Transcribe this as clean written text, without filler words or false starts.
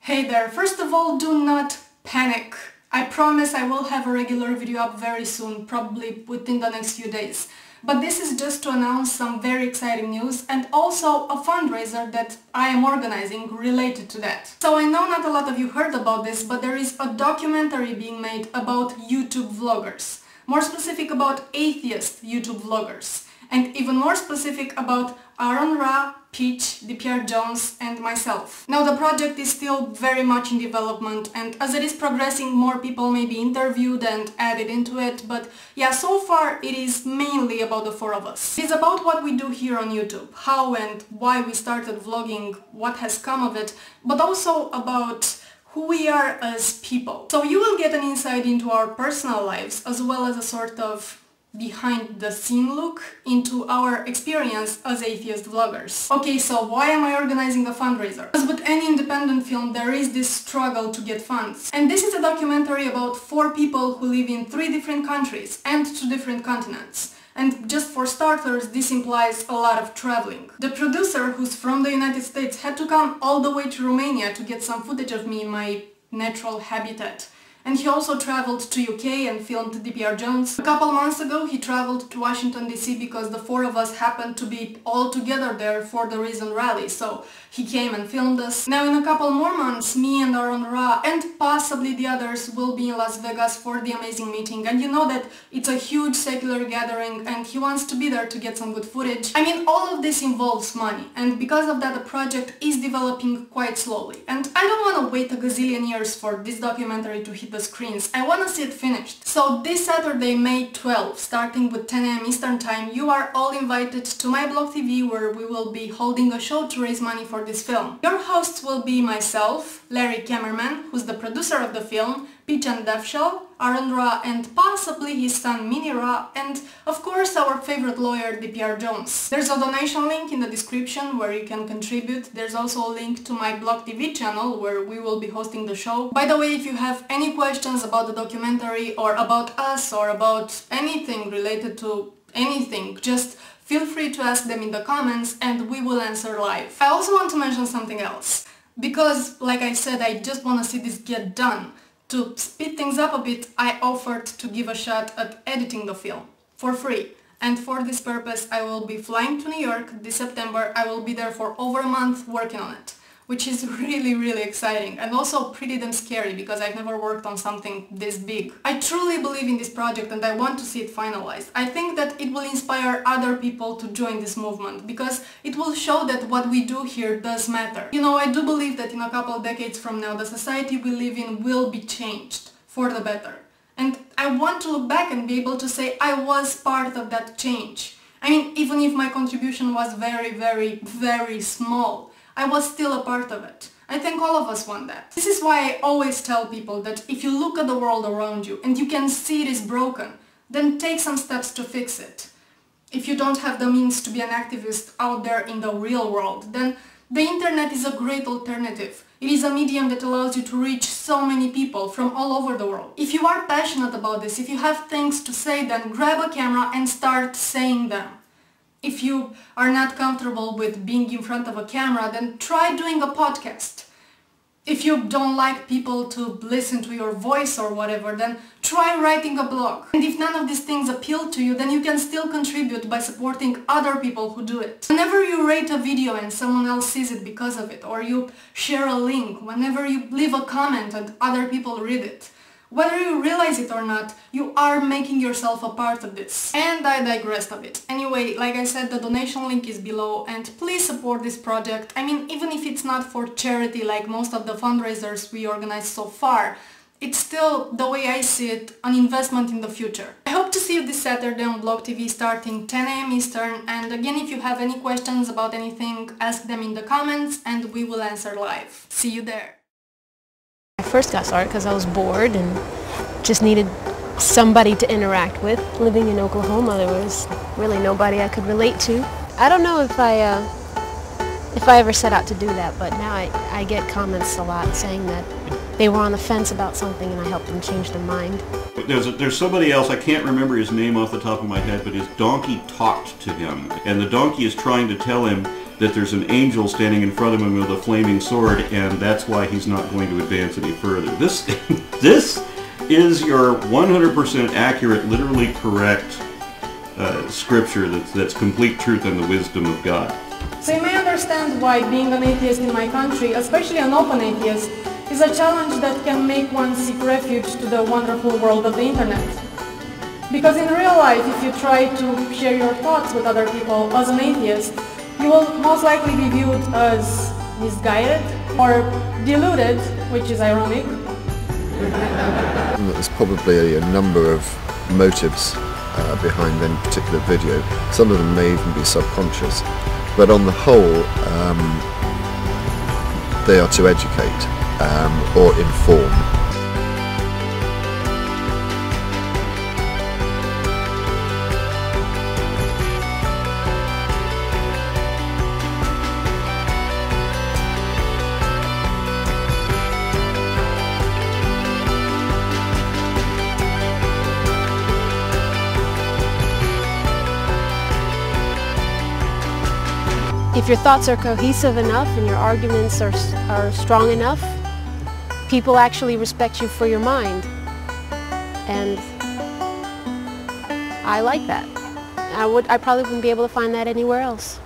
Hey there, first of all, do not panic. I promise I will have a regular video up very soon, probably within the next few days. But this is just to announce some very exciting news and also a fundraiser that I am organizing related to that. So I know not a lot of you heard about this, but there is a documentary being made about YouTube vloggers. More specific about atheist YouTube vloggers. And even more specific about Aaron Ra, Peach, DPR Jones and myself. Now the project is still very much in development, and as it is progressing, more people may be interviewed and added into it, but yeah, so far it is mainly about the four of us. It is about what we do here on YouTube, how and why we started vlogging, what has come of it, but also about who we are as people. So you will get an insight into our personal lives as well as a sort of behind the scene look into our experience as atheist vloggers. Okay, so why am I organizing a fundraiser? As with any independent film, there is this struggle to get funds. And this is a documentary about 4 people who live in 3 different countries and 2 different continents. And just for starters, this implies a lot of traveling. The producer, who's from the United States, had to come all the way to Romania to get some footage of me in my natural habitat. And he also traveled to UK and filmed DPR Jones. A couple months ago he traveled to Washington DC because the 4 of us happened to be all together there for the recent rally, so he came and filmed us. Now in a couple more months, me and Aaron Ra and possibly the others will be in Las Vegas for the amazing meeting, and you know that it's a huge secular gathering and he wants to be there to get some good footage. I mean, all of this involves money, and because of that the project is developing quite slowly. And I don't want to wait a gazillion years for this documentary to hit the screens. I want to see it finished. So this Saturday, May 12, starting with 10 AM Eastern Time, you are all invited to my blog TV, where we will be holding a show to raise money for this film. Your hosts will be myself, Larry Cameraman, who's the producer of the film, Peach and Devshell, Aaron Ra and possibly his son Mini Ra, and of course our favorite lawyer DPR Jones. There's a donation link in the description where you can contribute. There's also a link to my blog TV channel where we will be hosting the show. By the way, if you have any questions about the documentary or about us or about anything related to anything, just feel free to ask them in the comments and we will answer live. I also want to mention something else, because like I said, I just want to see this get done. To speed things up a bit, I offered to give a shot at editing the film for free. And for this purpose I will be flying to New York this September. I will be there for over a month working on it, which is really exciting and also pretty damn scary because I've never worked on something this big. I truly believe in this project and I want to see it finalized. I think that it will inspire other people to join this movement because it will show that what we do here does matter. You know, I do believe that in a couple of decades from now the society we live in will be changed for the better. And I want to look back and be able to say I was part of that change. I mean, even if my contribution was very small, I was still a part of it. I think all of us want that. This is why I always tell people that if you look at the world around you and you can see it is broken, then take some steps to fix it. If you don't have the means to be an activist out there in the real world, then the internet is a great alternative. It is a medium that allows you to reach so many people from all over the world. If you are passionate about this, if you have things to say, then grab a camera and start saying them. If you are not comfortable with being in front of a camera, then try doing a podcast. If you don't like people to listen to your voice or whatever, then try writing a blog. And if none of these things appeal to you, then you can still contribute by supporting other people who do it. Whenever you rate a video and someone else sees it because of it, or you share a link, whenever you leave a comment and other people read it, whether you realize it or not, you are making yourself a part of this. And I digressed a bit. Anyway, like I said, the donation link is below and please support this project. I mean, even if it's not for charity like most of the fundraisers we organized so far, it's still, the way I see it, an investment in the future. I hope to see you this Saturday on Blog TV starting 10 AM Eastern, and again, if you have any questions about anything, ask them in the comments and we will answer live. See you there. I first got started because I was bored and just needed somebody to interact with. Living in Oklahoma, there was really nobody I could relate to. I don't know if I ever set out to do that, but now I get comments a lot saying that they were on the fence about something and I helped them change their mind. There's somebody else, I can't remember his name off the top of my head, but his donkey talked to him, and the donkey is trying to tell him that there's an angel standing in front of him with a flaming sword, and that's why he's not going to advance any further. This is your 100% accurate, literally correct scripture that's complete truth and the wisdom of God. So you may understand why being an atheist in my country, especially an open atheist, is a challenge that can make one seek refuge to the wonderful world of the internet. Because in real life, if you try to share your thoughts with other people as an atheist, you will most likely be viewed as misguided or deluded, which is ironic. There's probably a number of motives behind any particular video. Some of them may even be subconscious, but on the whole they are to educate or inform. If your thoughts are cohesive enough and your arguments are strong enough, people actually respect you for your mind. And I like that. I probably wouldn't be able to find that anywhere else.